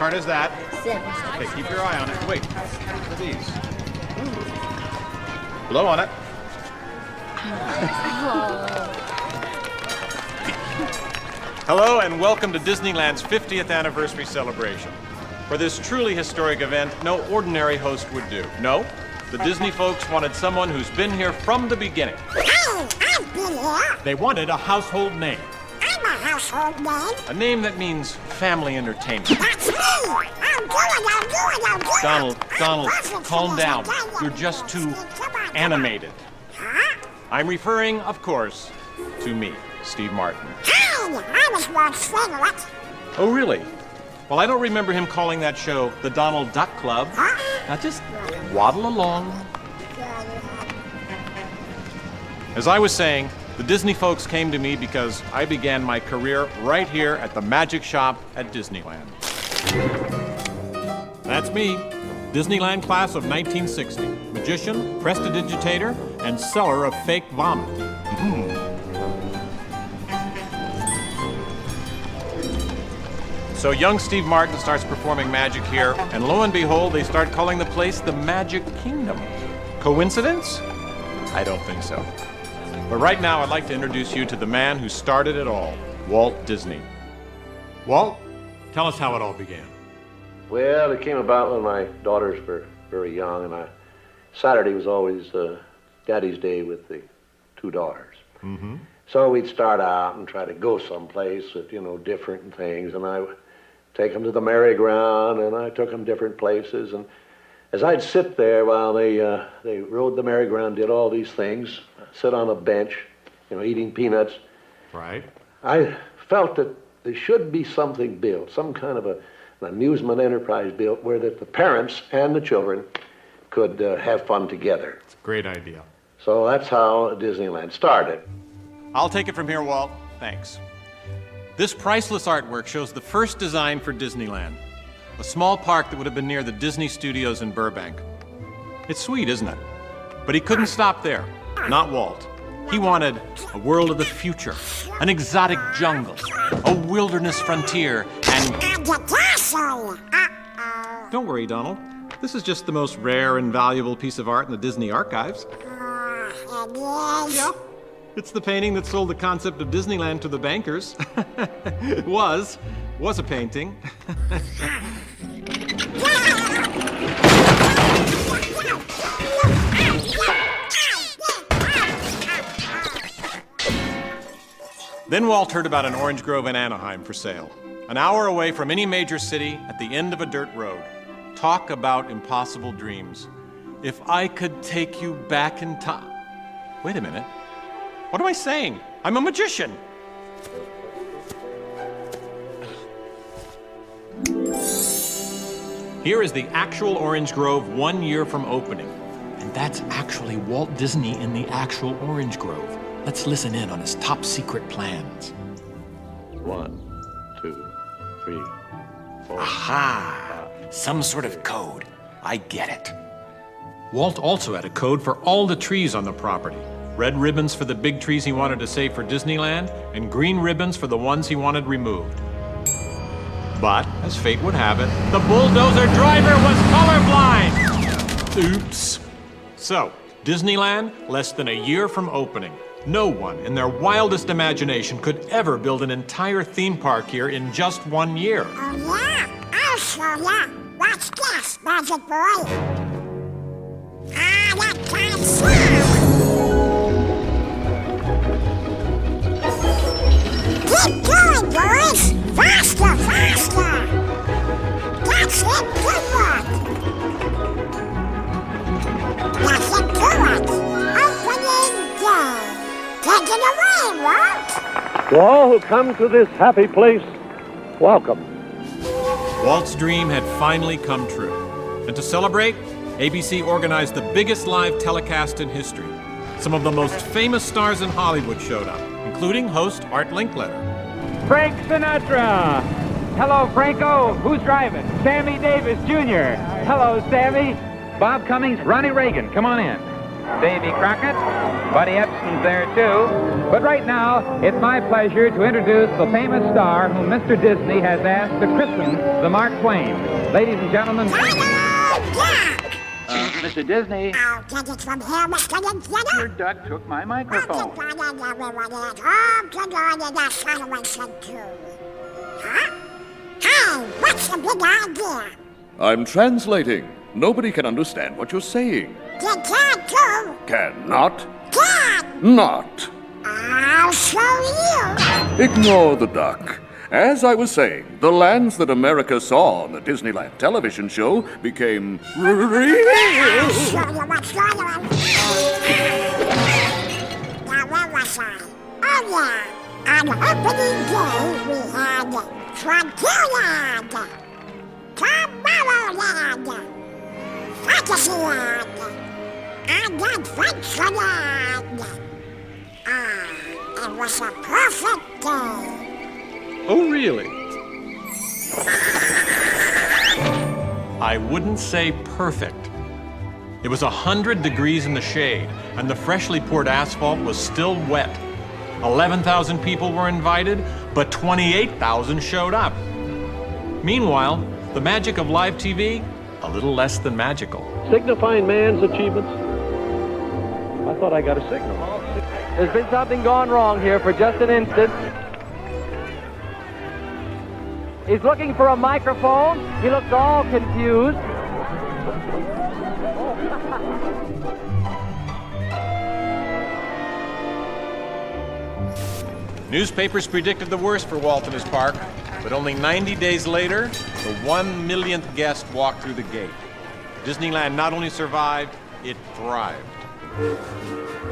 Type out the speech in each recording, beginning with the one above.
card is that? 7. Okay, keep your eye on it. Wait, what are these? Blow on it. Hello and welcome to Disneyland's 50th anniversary celebration. For this truly historic event, no ordinary host would do. No, the Disney folks wanted someone who's been here from the beginning. Hey, I've been here. They wanted a household name. I'm a household name. A name that means family entertainment. That's me. I'll do it. Donald, calm down. You're just too animated. Huh? I'm referring, of course, to me, Steve Martin. Hey, I was Walt's favorite. Oh, really? Well, I don't remember him calling that show the Donald Duck Club. Huh? Now just waddle along. As I was saying, the Disney folks came to me because I began my career right here at the Magic Shop at Disneyland. That's me, Disneyland class of 1960. Magician, prestidigitator, and seller of fake vomit. So young Steve Martin starts performing magic here, and lo and behold, they start calling the place the Magic Kingdom. Coincidence? I don't think so. But right now, I'd like to introduce you to the man who started it all, Walt Disney. Walt, tell us how it all began. Well, it came about when my daughters were very young, and Saturday was always Daddy's Day with the two daughters. Mm-hmm. So we'd start out and try to go someplace with, different things, and I would take them to the merry-go-round, and I took them different places, and as I'd sit there while they rode the merry-go-round, did all these things, sit on a bench, eating peanuts. Right. I felt that there should be something built, some kind of an amusement enterprise built where that the parents and the children could have fun together. It's a great idea. So that's how Disneyland started. I'll take it from here, Walt. Thanks. This priceless artwork shows the first design for Disneyland, a small park that would have been near the Disney Studios in Burbank. It's sweet, isn't it? But he couldn't stop there. Not Walt. He wanted a world of the future, an exotic jungle, a wilderness frontier, and... the castle. Don't worry, Donald. This is just the most rare and valuable piece of art in the Disney archives. It is. Yeah. It's the painting that sold the concept of Disneyland to the bankers. It was a painting. Then Walt heard about an orange grove in Anaheim for sale, an hour away from any major city at the end of a dirt road. Talk about impossible dreams. If I could take you back in time... Wait a minute. What am I saying? I'm a magician. Here is the actual orange grove 1 year from opening. And that's actually Walt Disney in the actual orange grove. Let's listen in on his top secret plans. 1, 2, 3, 4. Aha! Some sort of code. I get it. Walt also had a code for all the trees on the property. Red ribbons for the big trees he wanted to save for Disneyland, and green ribbons for the ones he wanted removed. But, as fate would have it, the bulldozer driver was colorblind! Oops. So, Disneyland, less than a year from opening. No one in their wildest imagination could ever build an entire theme park here in just 1 year. Oh, yeah? I'll show ya. Watch this, Magic Boy. That can't sound. Keep going, boys. Faster, faster. That's it, good work. That's it, good work. Opening day. Take it away, Walt. To all who come to this happy place, welcome. Walt's dream had finally come true. And to celebrate, ABC organized the biggest live telecast in history. Some of the most famous stars in Hollywood showed up, including host Art Linkletter. Frank Sinatra. Hello, Franco. Who's driving? Sammy Davis, Jr. Hello, Sammy. Bob Cummings, Ronnie Reagan. Come on in. Davy Crockett. Buddy Epson's there, too. But right now, it's my pleasure to introduce the famous star whom Mr. Disney has asked to christen the Mark Twain. Ladies and gentlemen... Mr. Disney, I'll get it from here, Mr. Indiana. your duck took my microphone. Huh? Hey, what's the big idea? I'm translating. Nobody can understand what you're saying. You can't do. Cannot. Can't. Not. I'll show you. Ignore the duck. As I was saying, the lands that America saw on the Disneyland television show became real. I'll show you what's going on. Now, where was I? Oh, yeah. On opening day, we had Frontierland, Tomorrowland, Fantasyland, and Adventureland. It was a perfect day. Oh, really? I wouldn't say perfect. It was 100 degrees in the shade, and the freshly poured asphalt was still wet. 11,000 people were invited, but 28,000 showed up. Meanwhile, the magic of live TV, a little less than magical. Signifying man's achievements. I thought I got a signal. There's been something gone wrong here for just an instant. He's looking for a microphone. He looks all confused. Newspapers predicted the worst for Walt and his park, but only 90 days later, the 1 millionth guest walked through the gate. Disneyland not only survived, it thrived.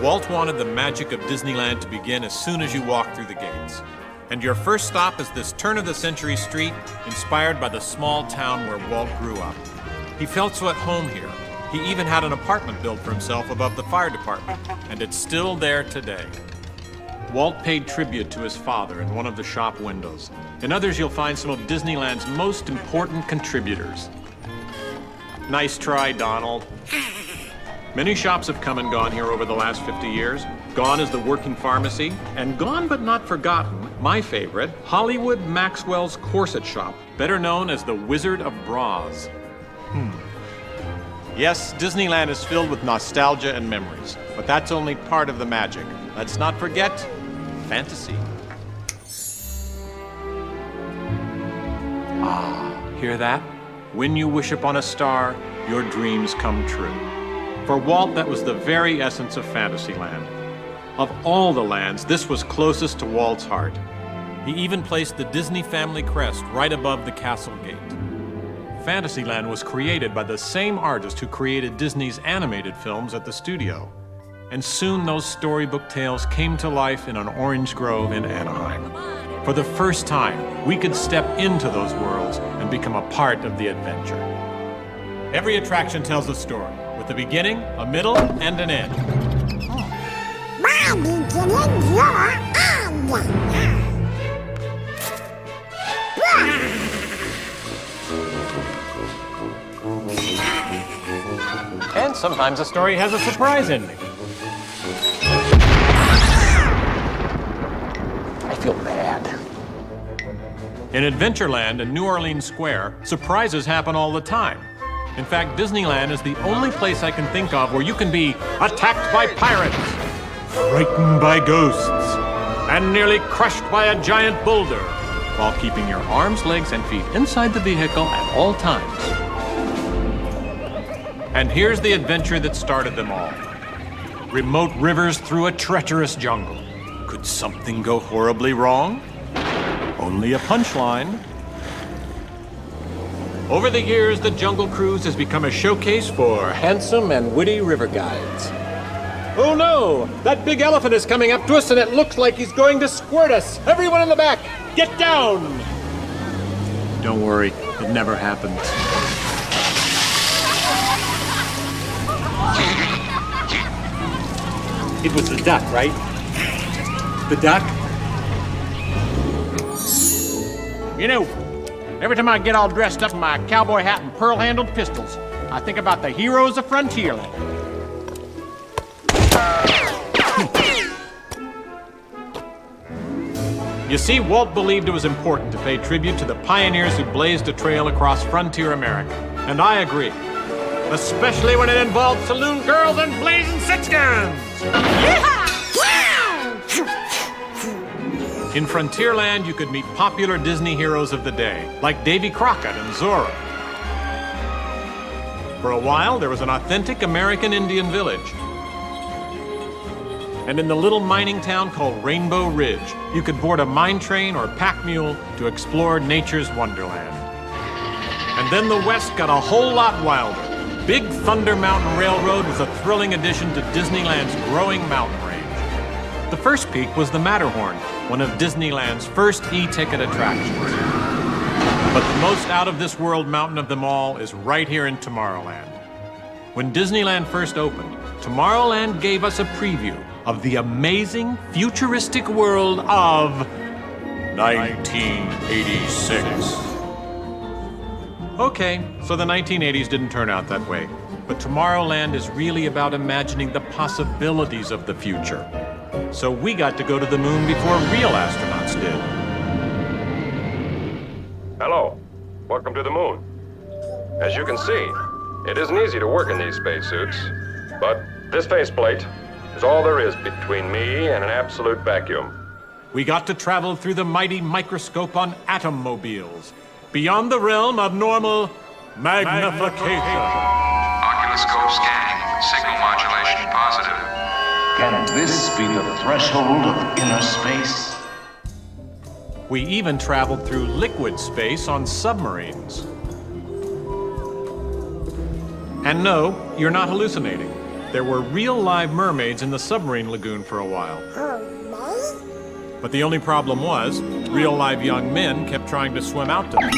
Walt wanted the magic of Disneyland to begin as soon as you walk through the gates. And your first stop is this turn-of-the-century street inspired by the small town where Walt grew up. He felt so at home here. He even had an apartment built for himself above the fire department, and it's still there today. Walt paid tribute to his father in one of the shop windows. In others, you'll find some of Disneyland's most important contributors. Nice try, Donald. Many shops have come and gone here over the last 50 years. Gone is the working pharmacy, and gone but not forgotten, my favorite, Hollywood Maxwell's Corset Shop, better known as the Wizard of Bras. Yes, Disneyland is filled with nostalgia and memories, but that's only part of the magic. Let's not forget fantasy. Ah, hear that? When you wish upon a star, your dreams come true. For Walt, that was the very essence of Fantasyland. Of all the lands, this was closest to Walt's heart. He even placed the Disney family crest right above the castle gate. Fantasyland was created by the same artist who created Disney's animated films at the studio. And soon those storybook tales came to life in an orange grove in Anaheim. For the first time, we could step into those worlds and become a part of the adventure. Every attraction tells a story, with a beginning, a middle, and an end. My beginning, your end. And sometimes a story has a surprise ending. I feel bad. In Adventureland and New Orleans Square, surprises happen all the time. In fact, Disneyland is the only place I can think of where you can be attacked by pirates, frightened by ghosts, and nearly crushed by a giant boulder, while keeping your arms, legs, and feet inside the vehicle at all times. And here's the adventure that started them all. Remote rivers through a treacherous jungle. Could something go horribly wrong? Only a punchline. Over the years, the Jungle Cruise has become a showcase for handsome and witty river guides. Oh no! That big elephant is coming up to us and it looks like he's going to squirt us! Everyone in the back, get down! Don't worry, it never happens. It was the duck, right? The duck? You know, every time I get all dressed up in my cowboy hat and pearl-handled pistols, I think about the heroes of Frontierland. You see, Walt believed it was important to pay tribute to the pioneers who blazed a trail across frontier America. And I agree. Especially when it involved saloon girls and blazing six-guns! In Frontierland, you could meet popular Disney heroes of the day, like Davy Crockett and Zorro. For a while, there was an authentic American Indian village. And in the little mining town called Rainbow Ridge, you could board a mine train or pack mule to explore nature's wonderland. And then the West got a whole lot wilder. Big Thunder Mountain Railroad was a thrilling addition to Disneyland's growing mountain range. The first peak was the Matterhorn, one of Disneyland's first e-ticket attractions. But the most out-of-this-world mountain of them all is right here in Tomorrowland. When Disneyland first opened, Tomorrowland gave us a preview of the amazing, futuristic world of 1986. Okay, so the 1980s didn't turn out that way. But Tomorrowland is really about imagining the possibilities of the future. So we got to go to the moon before real astronauts did. Hello. Welcome to the moon. As you can see, it isn't easy to work in these spacesuits, but this faceplate is all there is between me and an absolute vacuum. We got to travel through the mighty microscope on atom-mobiles, beyond the realm of normal magnification. Oculoscope scanning, signal modulation positive. Can this be the threshold of inner space? We even traveled through liquid space on submarines. And no, you're not hallucinating. There were real live mermaids in the submarine lagoon for a while. But the only problem was, real live young men kept trying to swim out to them.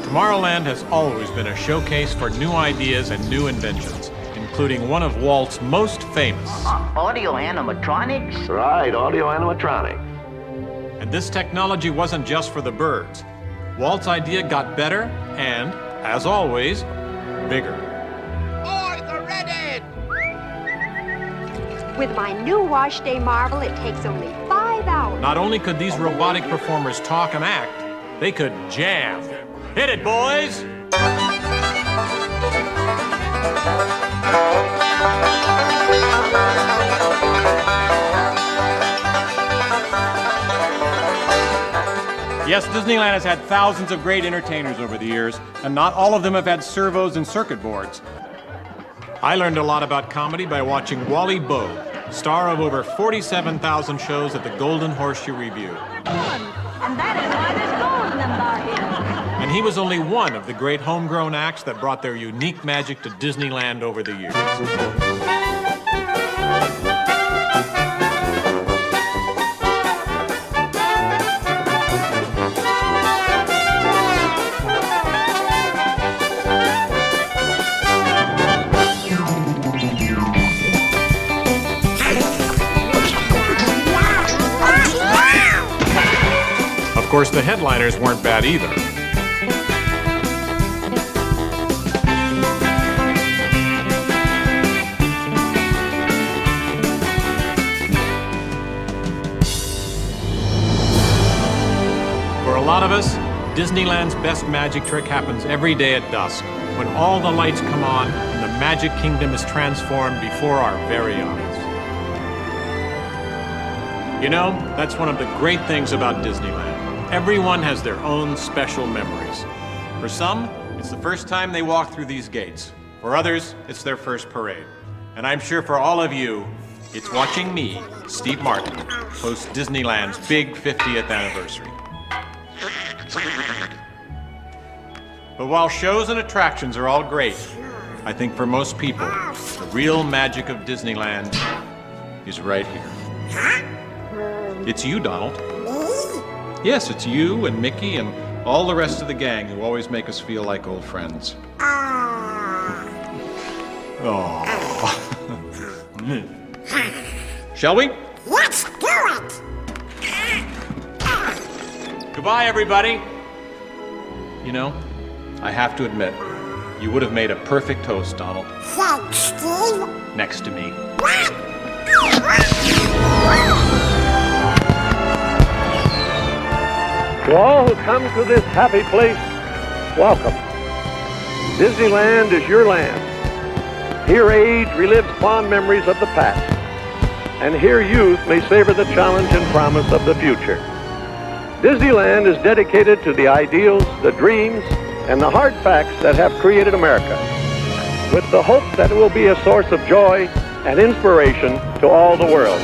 Tomorrowland has always been a showcase for new ideas and new inventions, including one of Walt's most famous. Audio animatronics? Right, audio animatronic. And this technology wasn't just for the birds. Walt's idea got better and, as always, bigger. Boys are ready! With my new Wash Day Marvel, it takes only 5 hours. Not only could these robotic performers talk and act, they could jam. Hit it, boys! Yes, Disneyland has had thousands of great entertainers over the years, and not all of them have had servos and circuit boards. I learned a lot about comedy by watching Wally Bogue, star of over 47,000 shows at the Golden Horseshoe Review. And that is why there's gold in them bar here. And he was only one of the great homegrown acts that brought their unique magic to Disneyland over the years. Of course, the headliners weren't bad either. For a lot of us, Disneyland's best magic trick happens every day at dusk, when all the lights come on and the Magic Kingdom is transformed before our very eyes. You know, that's one of the great things about Disneyland. Everyone has their own special memories. For some, it's the first time they walk through these gates. For others, it's their first parade. And I'm sure for all of you, it's watching me, Steve Martin, host Disneyland's big 50th anniversary. But while shows and attractions are all great, I think for most people, the real magic of Disneyland is right here. It's you, Donald. Yes, it's you and Mickey and all the rest of the gang who always make us feel like old friends. Oh. Shall we? Let's do it! Goodbye, everybody. You know, I have to admit, You would have made a perfect host, Donald. Thanks, Steve. Next to me. To all who come to this happy place, welcome. Disneyland is your land. Here age relives fond memories of the past, and here youth may savor the challenge and promise of the future. Disneyland is dedicated to the ideals, the dreams, and the hard facts that have created America, with the hope that it will be a source of joy and inspiration to all the world.